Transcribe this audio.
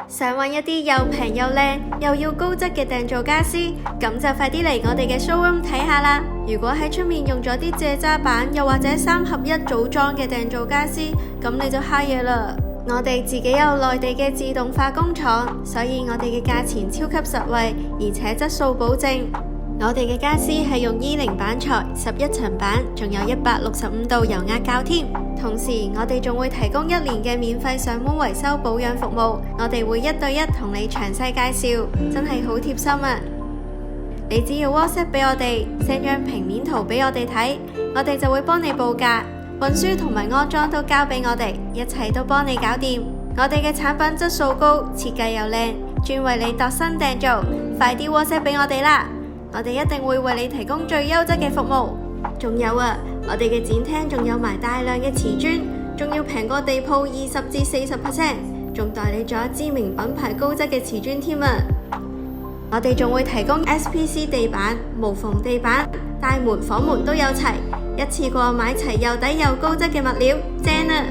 想揾一啲又平又靚又要高質嘅訂造家私，咁就快啲嚟我哋嘅 showroom 睇下啦。如果喺出面用咗啲借渣板，又或者3合1組裝嘅訂造家私，咁你就蝦嘢啦。我哋自己有內地嘅自動化工廠，所以我哋嘅價錢超級實惠，而且質素保證。我哋嘅家私係用E0板材，11層板，仲有165度油壓膠添。同時，我哋仲會提供1年嘅免費上門維修保養服務，我哋會1對1同你詳細介紹，真係好貼心啊！你只要 WhatsApp 俾我哋，send 張平面圖俾我哋睇，我哋就會幫你報價，運輸同埋安裝都交俾我哋，一切都幫你搞掂。我哋嘅產品質素高，設計又靚，專為你度身訂造，快啲 WhatsApp 俾我哋啦！我哋一定會為你提供最優質嘅服務。仲有啊，我哋嘅展廳仲有埋大量嘅瓷磚，仲要平過地鋪20至40%，仲代理咗知名品牌高質嘅瓷磚添啊！我哋仲會提供 SPC 地板、無縫地板、大門、房門都有齊，一次過買齊又抵又高質嘅物料，正啊！